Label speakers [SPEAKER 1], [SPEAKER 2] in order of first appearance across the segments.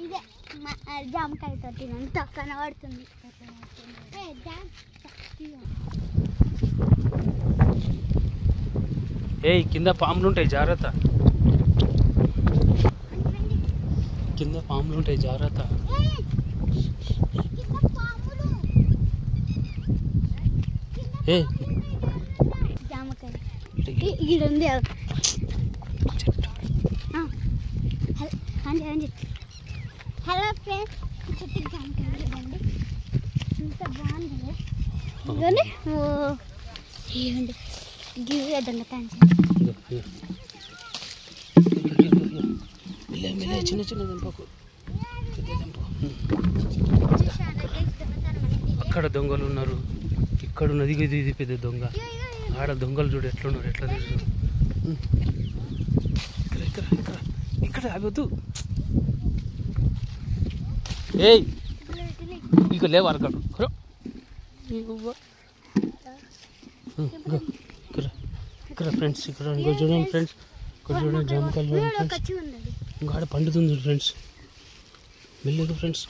[SPEAKER 1] ఇదే జామకాయ తోటి అంతా కనబడుతుంది.
[SPEAKER 2] ఏయ్ కింద పాములు ఉంటాయి జాగ్రత్త, కింద పాములు ఉంటాయి జాగ్రత్త. ఏ
[SPEAKER 1] జామకాయ ఇక్కడ ఉంది. హలో ఫ్రెండ్స్, చెట్టు జామకాయ ఇవ్వండి, ఇంత బాగుంది. ఇవ్వండి ఇవ్వండి గివ్వే దొంగతనం
[SPEAKER 2] చిన్న చిన్న దింపకు. అక్కడ దొంగలు ఉన్నారు, ఇక్కడ ఉన్నది ఇది పెద్ద దొంగ. ఆడ దొంగలు చూడు ఎట్లా ఉన్నారు, ఎట్లా తెలుసు. ఇక్కడ ఇక్కడ ఇక్కడ ఇక్కడ ఆగొద్దు. ఏయ్ ఇక లేవు అరగడు. ఇక్కడ ఫ్రెండ్స్, ఇక్కడ ఇంకో చూడండి ఫ్రెండ్స్, ఇక్కడ చూడండి జామకాయలు చూడండి ఫ్రెండ్స్. ఇంకా ఆడ పండుతుంది ఫ్రెండ్స్, మెల్లగా ఫ్రెండ్స్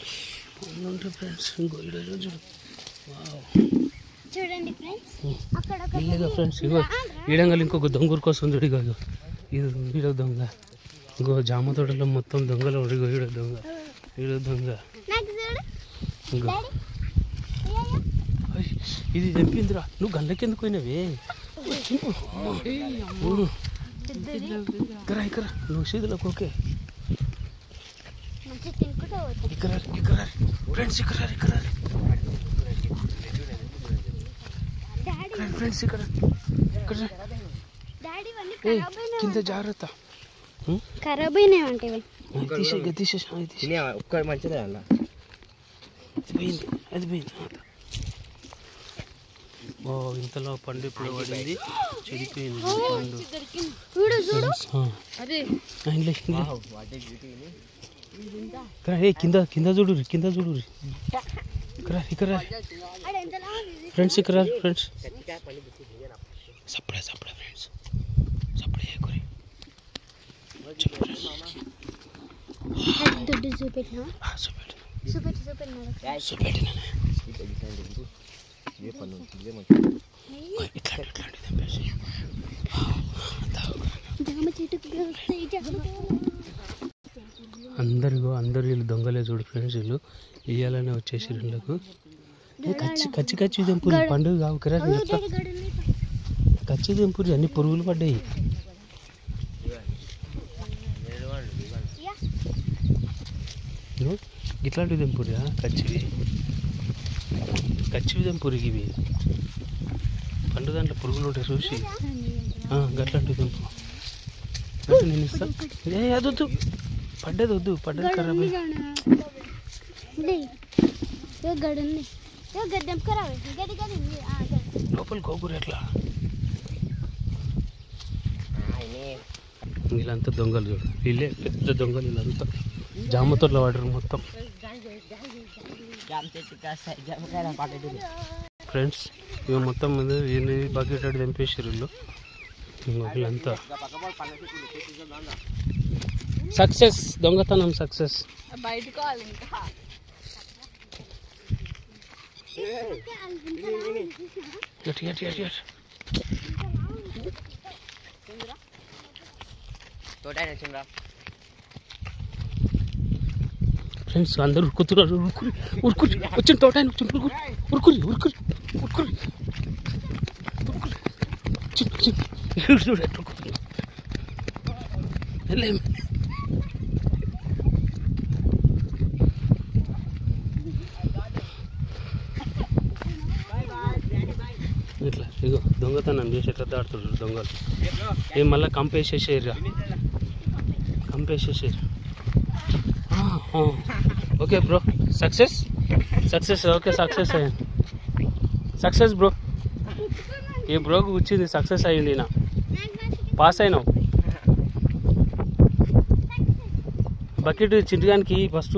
[SPEAKER 2] ఉంటాయి ఫ్రెండ్స్. ఇంకో ఈడ చూడు,
[SPEAKER 1] చూడండి ఫ్రెండ్స్,
[SPEAKER 2] మెల్లగా ఫ్రెండ్స్. ఇగో ఈడంగా ఇంకొక దొంగ కోసం చూడు. ఇగో ఇది ఈడ దొంగ. ఇంకో జామ తోటలో మొత్తం దొంగలు. ఇగో ఈడ దొంగ, ఈడ దొంగ. ఇంకో ఇది చంపిందిరా. నువ్వు గండ్లకి ఎందుకు పోయినవే? ఇక్కడ ఇక్కడ నువ్వు సీదులకు ఓకే. ఇక్కడ ఇక్కడ ఫ్రెండ్స్, ఇక్కడ ఇక్కడ ఫ్రెండ్స్, ఇక్కడ ఇక్కడ కింద జాగ్రత్త.
[SPEAKER 1] ఖరాబ్ అయినాయి
[SPEAKER 2] తీసేసి
[SPEAKER 3] ఒక్క మంచిదే అన్న.
[SPEAKER 2] పోయింది, అది పోయింది. ఓ ఇంతలో పండు ఇప్పుడు పడింది, చెడిపోయింది పండు. కింద కింద చూడు, కింద చూడు. ఇక్కడ ఇక్కడ ఫ్రెండ్స్, ఇక్కడ ఫ్రెండ్స్. సప్పుడే సప్పుడే ఫ్రెండ్స్, సప్పుడే ఎక్కువ
[SPEAKER 1] చూపెట్టినా
[SPEAKER 2] అందరు వీళ్ళు దొంగలే చూడు ఫ్రెండ్స్. వీళ్ళు ఇయ్యాలనే వచ్చేసి వీళ్ళకు కచ్చి కచ్చి తెంపురు. పండుగ కావు కదా చెప్తా. కచ్చి తెంపురు, అన్ని పురుగులు పడ్డాయి. ఇట్లాంటివి తెంపురా, కచ్చివి కచ్చివి తెంపురు. ఇవి పండు దాంట్లో పురుగులు ఉంటాయి చూసి, గట్లాంటివి తెంపు. నేను ఇస్తాను. అదొద్దు, పడ్డది వద్దు, పడ్డది ఖరాబ్. లోపల గోగురు ఎట్లా. వీళ్ళంతా దొంగలు చూడు, వీళ్ళే పెద్ద దొంగలు. వీళ్ళంతా జామ తోటలో వాడరు మొత్తం ఫ్రెండ్స్. ఇక మొత్తం మీద బకెట్ అడి తెంపేసారు వీళ్ళు. వీళ్ళంతా సక్సెస్, దొంగతనం సక్సెస్. ఫ్రెండ్స్ అందరూ ఉరుకుతున్నారు. ఉరుకురి వచ్చిన తోటాయన వచ్చిన ఉరుకురి ఉరుకురి ఉరుకురి ఇట్లా ఇగో దొంగతనం చేసేటట్టు ఆడుతుంటారు దొంగలు. ఏం మళ్ళీ కంపేసేసారు, కంపేసేసారు. Okay bro, success success. Okay success అయ్యాను, సక్సెస్ బ్రో. ఈ బ్రోకి వచ్చింది సక్సెస్ అయ్యింది. నా పాస్ అయినావు. Bucket చింటిగానికి first